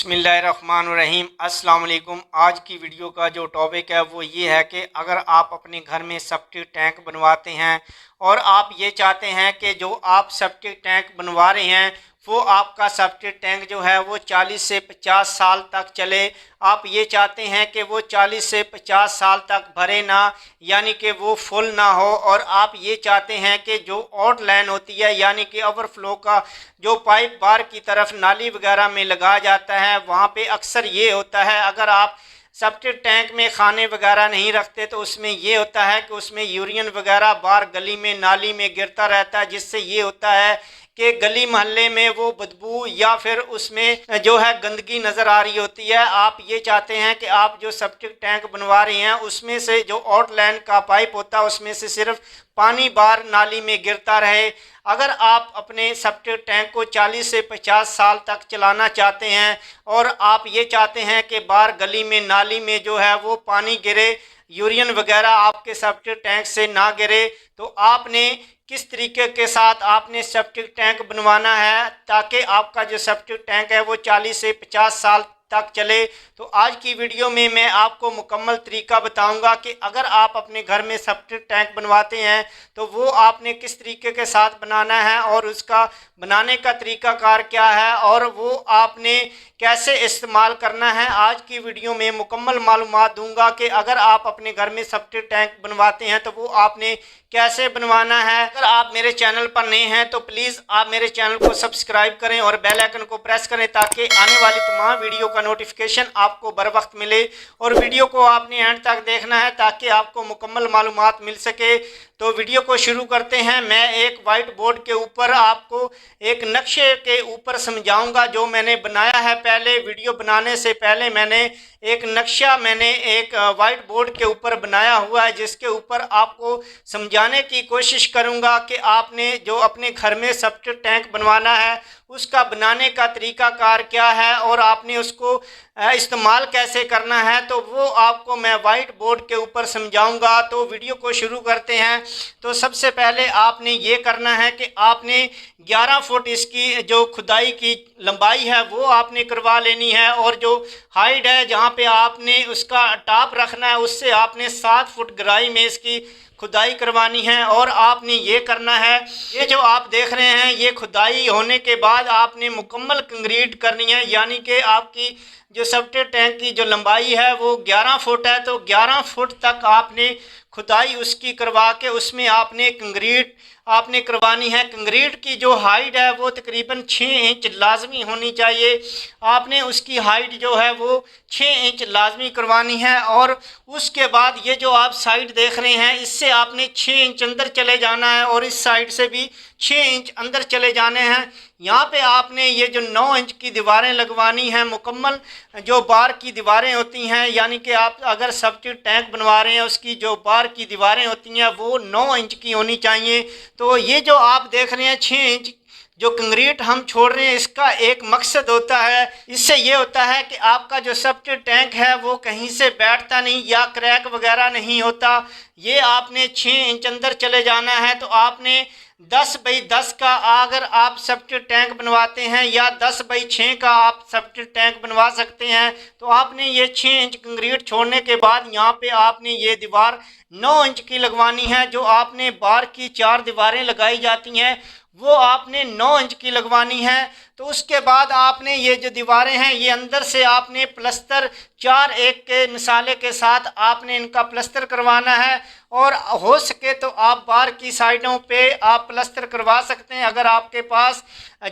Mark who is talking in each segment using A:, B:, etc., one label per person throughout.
A: बिस्मिल्लाहिर्रहमानिर्रहीम। अस्सलाम वालेकुम। आज की वीडियो का जो टॉपिक है वो ये है कि अगर आप अपने घर में सेप्टिक टैंक बनवाते हैं और आप ये चाहते हैं कि जो आप सेप्टिक टैंक बनवा रहे हैं वो आपका सेप्टिक टैंक जो है वो 40 से 50 साल तक चले, आप ये चाहते हैं कि वो 40 से 50 साल तक भरे ना, यानी कि वो फुल ना हो, और आप ये चाहते हैं कि जो आउटलाइन होती है यानी कि ओवरफ्लो का जो पाइप बाहर की तरफ नाली वगैरह में लगाया जाता है, वहाँ पे अक्सर ये होता है अगर आप सेप्टिक टैंक में खाने वगैरह नहीं रखते तो उसमें ये होता है कि उसमें यूरिन वगैरह बाहर गली में नाली में गिरता रहता है, जिससे ये होता है कि गली मोहल्ले में वो बदबू या फिर उसमें जो है गंदगी नज़र आ रही होती है। आप ये चाहते हैं कि आप जो सेप्टिक टैंक बनवा रहे हैं उसमें से जो आउटलाइन का पाइप होता है उसमें से सिर्फ पानी बाहर नाली में गिरता रहे। अगर आप अपने सेप्टिक टैंक को 40 से 50 साल तक चलाना चाहते हैं और आप ये चाहते हैं कि बाहर गली में नाली में जो है वो पानी गिरे, यूरिन वगैरह आपके सेप्टिक टैंक से ना गिरे, तो आपने किस तरीके के साथ आपने सेप्टिक टैंक बनवाना है ताकि आपका जो सेप्टिक टैंक है वो 40 से 50 साल तक चले। तो आज की वीडियो में मैं आपको मुकम्मल तरीका बताऊंगा कि अगर आप अपने घर में सेप्टिक टैंक बनवाते हैं तो वो आपने किस तरीके के साथ बनाना है और उसका बनाने का तरीकाकार क्या है और वो आपने कैसे इस्तेमाल करना है। आज की वीडियो में मुकम्मल मालूमात दूंगा कि अगर आप अपने घर में सेप्टिक टैंक बनवाते हैं तो वो आपने कैसे बनवाना है। अगर आप मेरे चैनल पर नए हैं तो प्लीज़ आप मेरे चैनल को सब्सक्राइब करें और बेल आइकन को प्रेस करें ताकि आने वाली तमाम वीडियो का नोटिफिकेशन आपको बर वक्त मिले, और वीडियो को आपने एंड तक देखना है ताकि आपको मुकम्मल मालूमात मिल सके। तो वीडियो को शुरू करते हैं। मैं एक वाइट बोर्ड के ऊपर आपको एक नक्शे के ऊपर समझाऊंगा जो मैंने बनाया है। पहले वीडियो बनाने से पहले मैंने एक नक्शा एक वाइट बोर्ड के ऊपर बनाया हुआ है जिसके ऊपर आपको समझाने की कोशिश करूंगा कि आपने जो अपने घर में सेप्टिक टैंक बनवाना है उसका बनाने का तरीकाकार क्या है और आपने उसको इस्तेमाल कैसे करना है, तो वो आपको मैं वाइट बोर्ड के ऊपर समझाऊंगा। तो वीडियो को शुरू करते हैं। तो सबसे पहले आपने ये करना है कि आपने 11 फुट इसकी जो खुदाई की लंबाई है वो आपने करवा लेनी है, और जो हाइट है जहाँ पे आपने उसका टॉप रखना है उससे आपने 7 फुट गहराई में इसकी खुदाई करवानी है। और आपने ये करना है, ये जो आप देख रहे हैं ये खुदाई होने के बाद आपने मुकम्मल कंक्रीट करनी है, यानी कि आपकी जो सेप्टिक टैंक की जो लंबाई है वो 11 फुट है, तो 11 फुट तक आपने खुदाई उसकी करवा के उसमें आपने कंक्रीट आपने करवानी है। कंक्रीट की जो हाइट है वो तकरीबन 6 इंच लाजमी होनी चाहिए। आपने उसकी हाइट जो है वो 6 इंच लाजमी करवानी है, और उसके बाद ये जो आप साइड देख रहे हैं इससे आपने 6 इंच अंदर चले जाना है और इस साइड से भी 6 इंच अंदर चले जाने हैं। यहाँ पे आपने ये जो 9 इंच की दीवारें लगवानी हैं, मुकम्मल जो बार की दीवारें होती हैं, यानी कि आप अगर सेप्टिक टैंक बनवा रहे हैं उसकी जो बार की दीवारें होती हैं वो 9 इंच की होनी चाहिए। तो ये जो आप देख रहे हैं 6 इंच जो कंक्रीट हम छोड़ रहे हैं इसका एक मकसद होता है, इससे ये होता है कि आपका जो सेप्टिक टैंक है वो कहीं से बैठता नहीं या क्रैक वगैरह नहीं होता। ये आपने 6 इंच अंदर चले जाना है। तो आपने 10 बाई 10 का अगर आप सेप्टिक टैंक बनवाते हैं या 10 बाई 6 का आप सेप्टिक टैंक बनवा सकते हैं, तो आपने ये 6 इंच कंक्रीट छोड़ने के बाद यहाँ पे आपने ये दीवार 9 इंच की लगवानी है। जो आपने बार की 4 दीवारें लगाई जाती हैं वो आपने 9 इंच की लगवानी है। तो उसके बाद आपने ये जो दीवारें हैं ये अंदर से आपने प्लस्तर 4-1 के मिसाले के साथ आपने इनका प्लस्तर करवाना है, और हो सके तो आप बाहर की साइडों पे आप प्लस्तर करवा सकते हैं। अगर आपके पास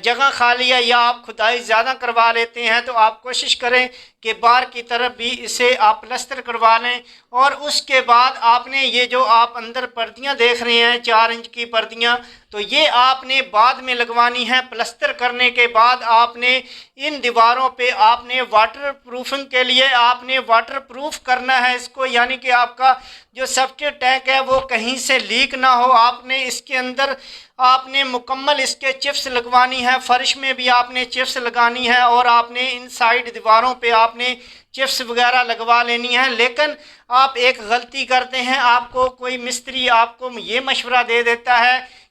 A: जगह खाली है या आप खुदाई ज़्यादा करवा लेते हैं तो आप कोशिश करें कि बाहर की तरफ भी इसे आप प्लस्तर करवा लें। और उसके बाद आपने ये जो आप अंदर पर्दियाँ देख रहे हैं 4 इंच की पर्दियाँ, तो ये आपने बाद में लगवानी है। प्लस्तर करने के बाद आपने इन दीवारों पे आपने वाटर प्रूफिंग के लिए आपने वाटर प्रूफ करना है इसको, यानी कि आपका जो सेप्टिक टैंक है वो कहीं से लीक ना हो। आपने इसके अंदर आपने मुकम्मल इसके चिप्स लगवानी है, फर्श में भी आपने चिप्स लगानी है, और आपने इन साइड दीवारों पे आपने चिप्स वगैरह लगवा लेनी है। लेकिन आप एक गलती करते हैं, आपको कोई मिस्त्री आपको ये मशवरा दे देता है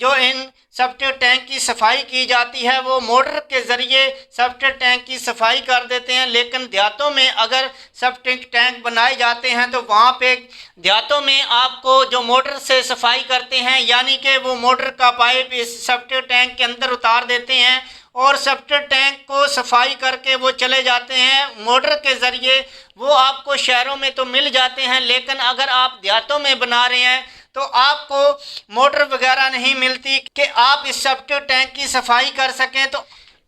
A: जो इन सेप्टिक टैंक की सफाई की जाती है वो मोटर के ज़रिए सेप्टिक टैंक की सफाई कर देते हैं। लेकिन देहातों में अगर सेप्टिक टैंक बनाए जाते हैं तो वहाँ पे देहातों में आपको जो मोटर से सफाई करते हैं, यानी कि वो मोटर का पाइप इस सेप्टिक टैंक के अंदर उतार देते हैं और सेप्टिक टैंक को सफाई करके वो चले जाते हैं मोटर के ज़रिए। वो आपको शहरों में तो मिल जाते हैं, लेकिन अगर आप देहातों में बना रहे हैं तो आपको मोटर वगैरह नहीं मिलती कि आप इस सेप्टिक टैंक की सफाई कर सकें। तो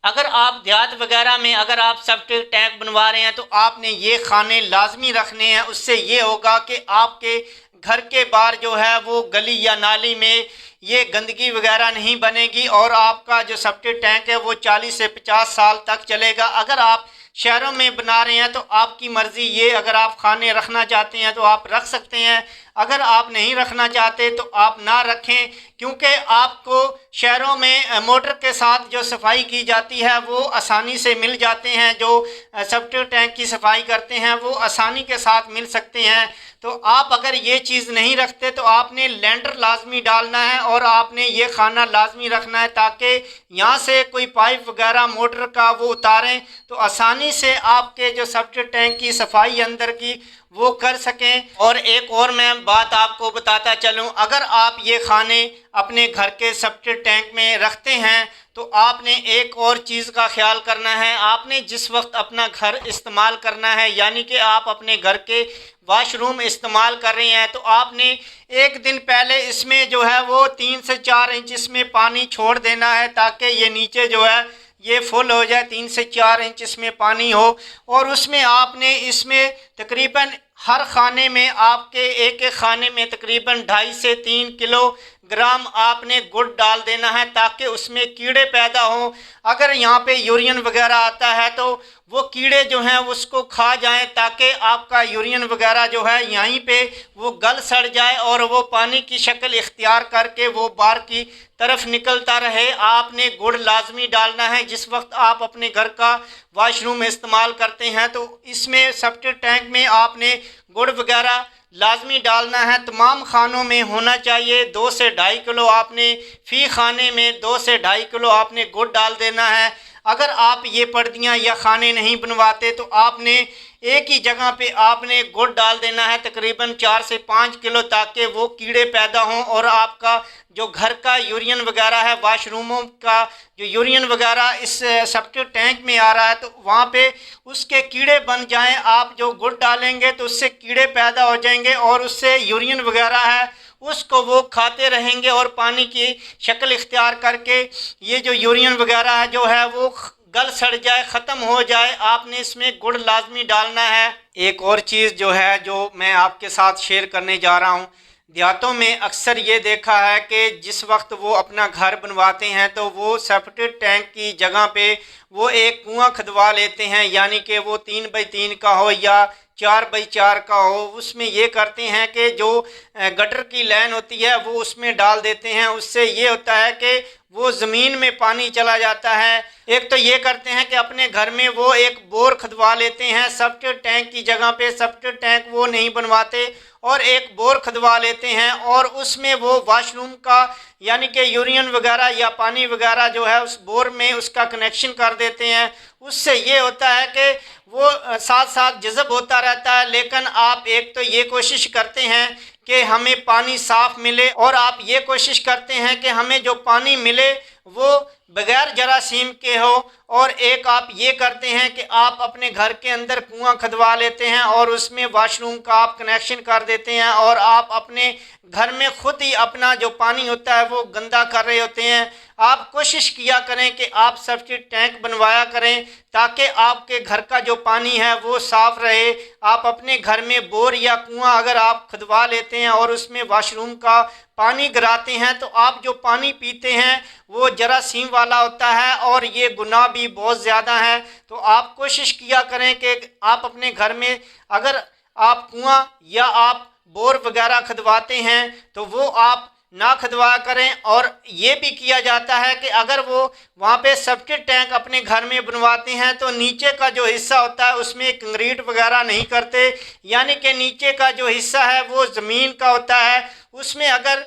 A: अगर आप देहात वगैरह में अगर आप सेप्टिक टैंक बनवा रहे हैं तो आपने ये खाने लाजमी रखने हैं। उससे ये होगा कि आपके घर के बाहर जो है वो गली या नाली में ये गंदगी वगैरह नहीं बनेगी और आपका जो सेप्टिक टैंक है वो 40 से 50 साल तक चलेगा। अगर आप शहरों में बना रहे हैं तो आपकी मर्ज़ी, ये अगर आप खाने रखना चाहते हैं तो आप रख सकते हैं, अगर आप नहीं रखना चाहते तो आप ना रखें, क्योंकि आपको शहरों में मोटर के साथ जो सफाई की जाती है वो आसानी से मिल जाते हैं। जो सेप्टिक टैंक की सफाई करते हैं वो आसानी के साथ मिल सकते हैं। तो आप अगर ये चीज़ नहीं रखते तो आपने लेंटर लाजमी डालना है और आपने ये खाना लाजमी रखना है ताकि यहाँ से कोई पाइप वगैरह मोटर का वो उतारें तो आसानी से आपके जो सेप्टिक टैंक की सफाई अंदर की वो कर सकें। और एक और मैं बात आपको बताता चलूँ, अगर आप ये खाने अपने घर के सेप्टिक टैंक में रखते हैं तो आपने एक और चीज़ का ख्याल करना है। आपने जिस वक्त अपना घर इस्तेमाल करना है, यानी कि आप अपने घर के वाशरूम इस्तेमाल कर रहे हैं, तो आपने एक दिन पहले इसमें जो है वो 3 से 4 इंच इसमें पानी छोड़ देना है ताकि ये नीचे जो है ये फुल हो जाए, 3 से 4 इंच इसमें पानी हो। और उसमें आपने इसमें तकरीबन हर खाने में आपके एक एक खाने में तकरीबन 2.5 से 3 किलोग्राम आपने गुड़ डाल देना है ताकि उसमें कीड़े पैदा हों। अगर यहाँ पे यूरिन वगैरह आता है तो वो कीड़े जो हैं उसको खा जाएं ताकि आपका यूरिन वगैरह जो है यहीं पे वो गल सड़ जाए और वो पानी की शक्ल इख्तियार करके वो बाहर की तरफ निकलता रहे। आपने गुड़ लाजमी डालना है जिस वक्त आप अपने घर का वाशरूम इस्तेमाल करते हैं, तो इसमें सेप्टिक टैंक में आपने गुड़ वगैरह लाजमी डालना है। तमाम खानों में होना चाहिए। 2 से 2.5 किलो आपने फ़ी खाने में 2 से 2.5 किलो आपने गुड़ डाल देना है। अगर आप ये पर्दियाँ या खाने नहीं बनवाते तो आपने एक ही जगह पे आपने गुड़ डाल देना है तकरीबन 4 से 5 किलो ताकि वो कीड़े पैदा हों और आपका जो घर का यूरिन वगैरह है, वाशरूमों का जो यूरिन वगैरह इस सेप्टिक टैंक में आ रहा है तो वहाँ पे उसके कीड़े बन जाएं। आप जो गुड़ डालेंगे तो उससे कीड़े पैदा हो जाएंगे और उससे यूरिन वगैरह है उसको वो खाते रहेंगे और पानी की शक्ल इख्तियार करके ये जो यूरिन वगैरह जो है वो गल सड़ जाए, ख़त्म हो जाए। आपने इसमें गुड़ लाजमी डालना है। एक और चीज़ जो है जो मैं आपके साथ शेयर करने जा रहा हूँ, देहातों में अक्सर ये देखा है कि जिस वक्त वो अपना घर बनवाते हैं तो वो सेप्टिक टैंक की जगह पे वो एक कुआं खुदवा लेते हैं, यानी कि वो 3 बाई 3 का हो या 4 बाई 4 का हो। उसमें ये करते हैं कि जो गटर की लाइन होती है वो उसमें डाल देते हैं। उससे ये होता है कि वो ज़मीन में पानी चला जाता है। एक तो ये करते हैं कि अपने घर में वो एक बोर खुदवा लेते हैं, सेप्टिक टैंक की जगह पे सेप्टिक टैंक वो नहीं बनवाते और एक बोर खुदवा लेते हैं और उसमें वो वाशरूम का यानी कि यूरिन वगैरह या पानी वगैरह जो है उस बोर में उसका कनेक्शन कर देते हैं। उससे ये होता है कि वो साथ साथ जज़ब होता रहता है। लेकिन आप एक तो ये कोशिश करते हैं कि हमें पानी साफ़ मिले और आप ये कोशिश करते हैं कि हमें जो पानी मिले वो बग़ैर जरासीम के हो, और एक आप ये करते हैं कि आप अपने घर के अंदर कुआं खुदवा लेते हैं और उसमें वाशरूम का आप कनेक्शन कर देते हैं और आप अपने घर में ख़ुद ही अपना जो पानी होता है वो गंदा कर रहे होते हैं। आप कोशिश किया करें कि आप सेप्टिक टैंक बनवाया करें ताकि आपके घर का जो पानी है वो साफ़ रहे। आप अपने घर में बोर या कुआं अगर आप खुदवा लेते हैं और उसमें वाशरूम का पानी गिराते हैं तो आप जो पानी पीते हैं वो जरासीम वाला होता है और ये गुनाह भी बहुत ज़्यादा है। तो आप कोशिश किया करें कि आप अपने घर में अगर आप कुआं या आप बोर वगैरह खुदवाते हैं तो वो आप ना खुदवा करें। और ये भी किया जाता है कि अगर वो वहाँ पे सेप्टिक टैंक अपने घर में बनवाते हैं तो नीचे का जो हिस्सा होता है उसमें कंक्रीट वगैरह नहीं करते, यानी कि नीचे का जो हिस्सा है वो ज़मीन का होता है। उसमें अगर